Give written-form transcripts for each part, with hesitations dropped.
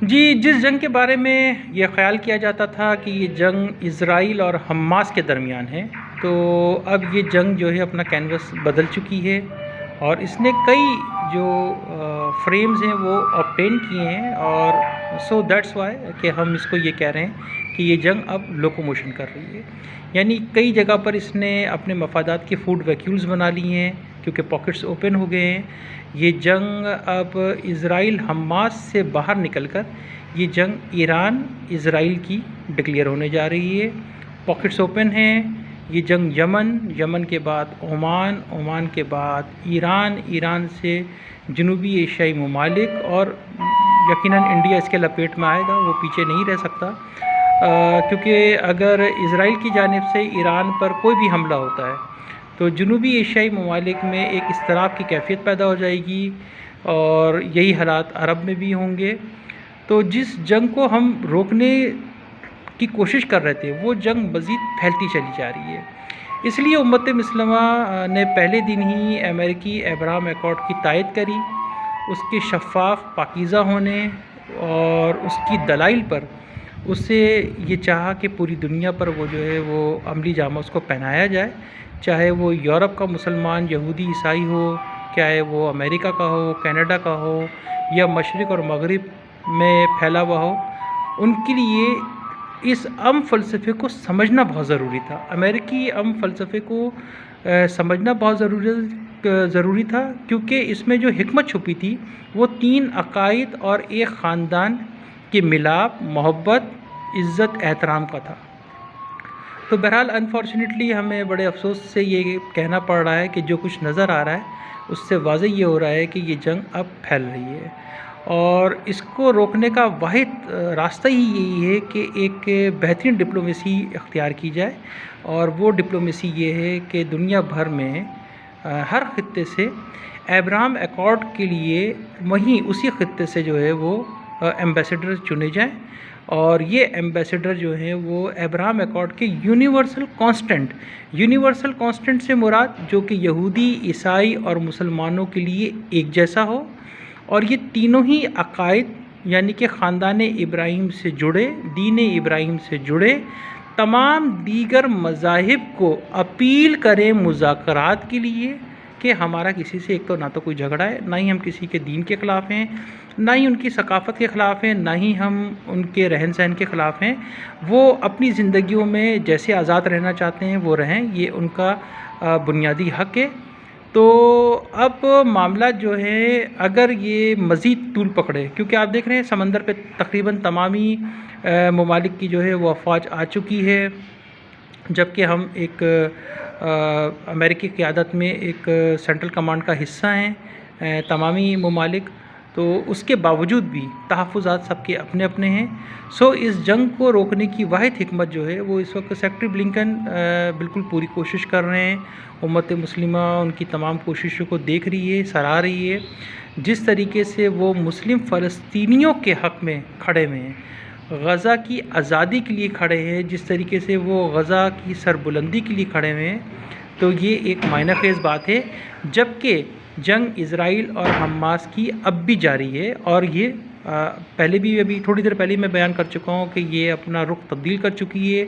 जी, जिस जंग के बारे में ये ख़्याल किया जाता था कि ये जंग इज़राइल और हमास के दरमियान है, तो अब ये जंग जो है अपना कैनवस बदल चुकी है और इसने कई जो फ्रेम्स हैं वो ऑब्टेन किए हैं और सो दैट्स वाई कि हम इसको ये कह रहे हैं कि ये जंग अब लोकोमोशन कर रही है। यानी कई जगह पर इसने अपने मफादात के फूड वैक्यूल्स बना लिए हैं क्योंकि पॉकेट्स ओपन हो गए हैं। ये जंग अब इज़राइल हमास से बाहर निकलकर ये जंग ईरान इज़राइल की डिक्लेयर होने जा रही है। पॉकेट्स ओपन हैं। ये जंग यमन के बाद ओमान के बाद ईरान से जनूबी एशियाई ममालिक और यकीनन इंडिया इसके लपेट में आएगा, वो पीछे नहीं रह सकता क्योंकि अगर इज़राइल की जानिब से ईरान पर कोई भी हमला होता है तो जनूबी एशियाई ममालिक में एक इज़्तिराब की कैफियत पैदा हो जाएगी और यही हालात अरब में भी होंगे। तो जिस जंग को हम रोकने की कोशिश कर रहे थे वो जंग मज़ीद फैलती चली जा रही है। इसलिए उम्मत मुस्लिमा ने पहले दिन ही अमेरिकी अब्राहम अकॉर्ड की तायद करी, उसके शफ़ाफ़ पाकीज़ा होने और उसकी दलाइल पर उससे ये चाहा कि पूरी दुनिया पर वो जो है वो अमली जामा उसको पहनाया जाए, चाहे वो यूरोप का मुसलमान यहूदी ईसाई हो, चाहे वो अमेरिका का हो, कनाडा का हो या मशरिक़ और मगरिब में फैला हुआ हो। उनके लिए इस फ़लसफ़े को समझना बहुत ज़रूरी था। अमेरिकी फ़लसफ़े को समझना बहुत ज़रूरी था क्योंकि इसमें जो हिकमत छुपी थी वो 3 अक़ाइद और एक ख़ानदान के मिलाप, मोहब्बत, इज़्ज़त, एहतराम का था। तो बहरहाल अनफॉर्चुनेटली हमें बड़े अफसोस से ये कहना पड़ रहा है कि जो कुछ नज़र आ रहा है उससे वाज़ेह ये हो रहा है कि ये जंग अब फैल रही है और इसको रोकने का वाहिद रास्ता ही यही है कि एक बेहतरीन डिप्लोमेसी इख्तियार की जाए और वो डिप्लोमेसी ये है कि दुनिया भर में हर ख़ित्ते से अब्राहम अकॉर्ड के लिए वहीं उसी ख़ित्ते से जो है वो एम्बेसडर चुने जाएं और ये एम्बेसडर जो हैं वो अब्राहम अकॉर्ड के यूनिवर्सल कांस्टेंट से मुराद जो कि यहूदी, ईसाई और मुसलमानों के लिए एक जैसा हो और ये तीनों ही अक़ाइद यानी कि ख़ानदान इब्राहीम से जुड़े, दीन इब्राहीम से जुड़े तमाम दीगर मज़ाहिब को अपील करें मुज़ाकरात के लिए कि हमारा किसी से एक तो ना तो कोई झगड़ा है, ना ही हम किसी के दीन के ख़िलाफ़ हैं, ना ही उनकी सकाफ़त के ख़िलाफ़ हैं, ना ही हम उनके रहन सहन के ख़िलाफ़ हैं। वो अपनी ज़िंदगियों में जैसे आज़ाद रहना चाहते हैं वो रहें, ये उनका बुनियादी हक़ है। तो अब मामला जो है अगर ये मज़ीद तूल पकड़े, क्योंकि आप देख रहे हैं समंदर पे तकरीबन तमामी ममालिक की जो है वो अफ़वाज आ चुकी है, जबकि हम एक अमेरिकी क़यादत में एक सेंट्रल कमांड का हिस्सा हैं तमामी ममालिक, तो उसके बावजूद भी तहफ़्फ़ुज़ात सबके अपने अपने हैं। सो इस जंग को रोकने की वाहिद हिकमत जो है वो इस वक्त सेक्रेटरी ब्लिंकन बिल्कुल पूरी कोशिश कर रहे हैं। उम्मत मुस्लिमा उनकी तमाम कोशिशों को देख रही है, सराह रही है। जिस तरीके से वो मुस्लिम फ़लस्तीनियों के हक़ में खड़े हुए हैं, गज़ा की आज़ादी के लिए खड़े हैं, जिस तरीके से वो गज़ा की सरबुलंदी के लिए खड़े हुए हैं, तो ये एक मायना ख़ेज़ बात है। जबकि जंग इज़राइल और हमास की अब भी जारी है और ये पहले भी अभी थोड़ी देर पहले मैं बयान कर चुका हूँ कि ये अपना रुख तब्दील कर चुकी है।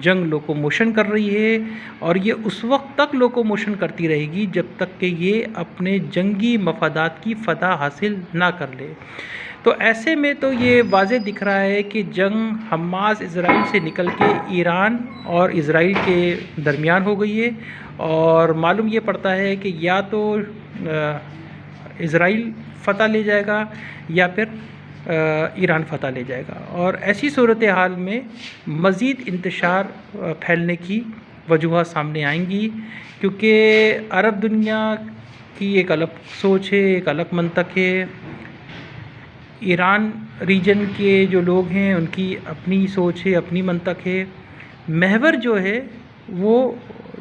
जंग लोकोमोशन कर रही है और ये उस वक्त तक लोकोमोशन करती रहेगी जब तक कि ये अपने जंगी मफादात की फ़तह हासिल ना कर ले। तो ऐसे में तो ये वाज़े दिख रहा है कि जंग हमास इज़राइल से निकल के ईरान और इज़राइल के दरमियान हो गई है और मालूम ये पड़ता है कि या तो इज़राइल फ़तह ले जाएगा या फिर ईरान फ़तह ले जाएगा और ऐसी सूरत हाल में मज़ीद इंतशार फैलने की वजूहात सामने आएंगी क्योंकि अरब दुनिया की एक अलग सोच है, एक अलग मंतक है। ईरान रीजन के जो लोग हैं उनकी अपनी सोच है, अपनी मंतक है। महवर जो है वो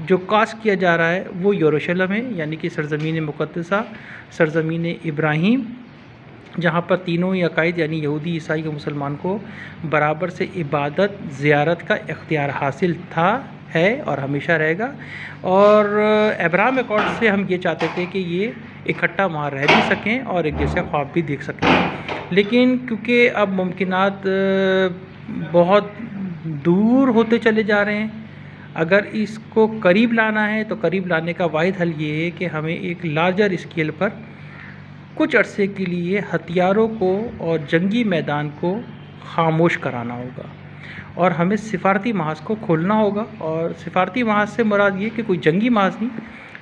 जो कास्ट किया जा रहा है वो यरूशलेम है, यानी कि सरज़मीन मुक़द्दसा, सरज़मीन इब्राहीम, जहाँ पर तीनों ही अक़ाइद यानी यहूदी, ईसाई और मुसलमान को बराबर से इबादत, ज़ियारत का इख्तियार हासिल था, है और हमेशा रहेगा। और अब्राहम अकॉर्ड से हम ये चाहते थे कि ये इकट्ठा वहाँ रह भी सकें और एक जैसे ख्वाब भी देख सकें। लेकिन क्योंकि अब मुमकिनात बहुत दूर होते चले जा रहे हैं, अगर इसको करीब लाना है तो करीब लाने का वाहिद हल ये है कि हमें एक लार्जर स्केल पर कुछ अरसे के लिए हथियारों को और जंगी मैदान को खामोश कराना होगा और हमें सिफारती महाज को खोलना होगा। और सिफारती महाज से मुराद ये कि कोई जंगी महाज नहीं,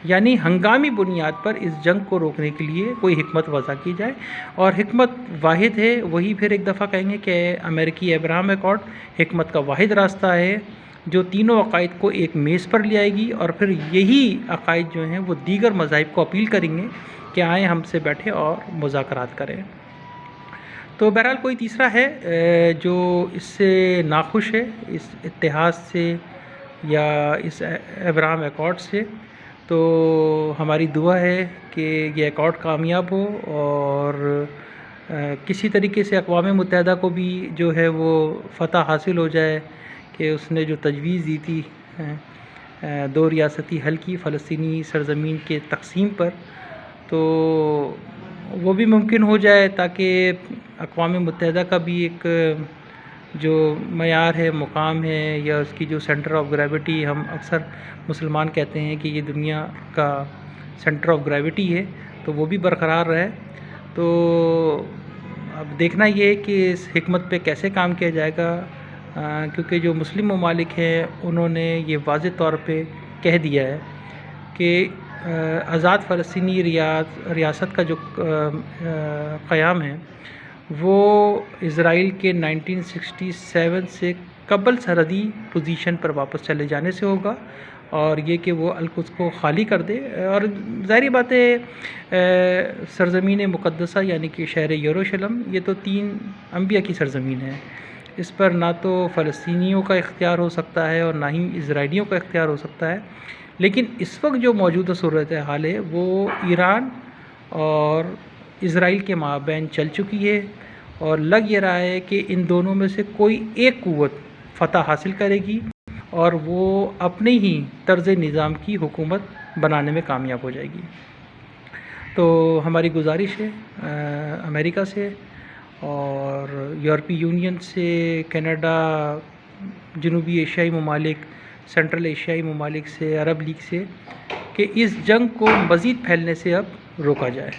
यानी हंगामी बुनियाद पर इस जंग को रोकने के लिए कोई हिकमत वज़ा की जाए। और हिकमत वाहिद है, वही फिर एक दफ़ा कहेंगे कि अमेरिकी अब्राहम एकॉर्ड हिकमत का वाहिद रास्ता है जो तीनों अकायद को एक मेज़ पर ले आएगी और फिर यही अकायद जो हैं वो दीगर मज़ाहिब को अपील करेंगे कि आएँ हमसे बैठे और मुज़ाकरात करें। तो बहरहाल कोई तीसरा है जो इससे नाखुश है, इस इत्तेहाद से या इस अब्राहम एकॉर्ड से। तो हमारी दुआ है कि ये एकॉर्ड कामयाब हो और किसी तरीके से अक़वाम मुत्तहिदा को भी जो है वो फ़तह हासिल हो जाए कि उसने जो तजवीज़ दी थी 2 रियासती हल की फ़लस्तीनी सरज़मीन के तक़सीम पर, तो वो भी मुमकिन हो जाए ताकि अक़वाम मुत्तहिदा का भी एक जो मयार है, मुकाम है या उसकी जो सेंटर ऑफ़ ग्रेविटी, हम अक्सर मुसलमान कहते हैं कि ये दुनिया का सेंटर ऑफ़ ग्रेविटी है, तो वो भी बरक़रार रहे। तो अब देखना ये है कि इस हिकमत पे कैसे काम किया जाएगा, क्योंकि जो मुस्लिम ममालिक हैं उन्होंने ये वाज़ेह तौर पे कह दिया है कि आज़ाद फ़लस्तीनी रियासत का जो क़याम है वो इज़राइल के 1967 से कबल सरहदी पोजीशन पर वापस चले जाने से होगा और ये कि वो अल-कुद्स को खाली कर दे। और ज़ाहिर बात है सरज़मीन मुक़द्दसा यानी कि शहर यरूशलेम, ये तो 3 अंबिया की सरज़मीन है, इस पर ना तो फ़लस्तीनियों का इख्तियार हो सकता है और ना ही इज़राइलियों का इख्तियार हो सकता है। लेकिन इस वक्त जो मौजूदा सूरत हाल है वो ईरान और इज़राइल के माबैन चल चुकी है और लग ये रहा है कि इन दोनों में से कोई एक क़ुव्वत फ़तह हासिल करेगी और वो अपने ही तर्ज़ निज़ाम की हुकूमत बनाने में कामयाब हो जाएगी। तो हमारी गुजारिश है अमेरिका से और यूरोपीय यूनियन से, कनाडा, जनूबी एशियाई ममालिक, सेंट्रल एशियाई ममालिक से, अरब लीग से, कि इस जंग को मज़ीद फैलने से अब रोका जाए।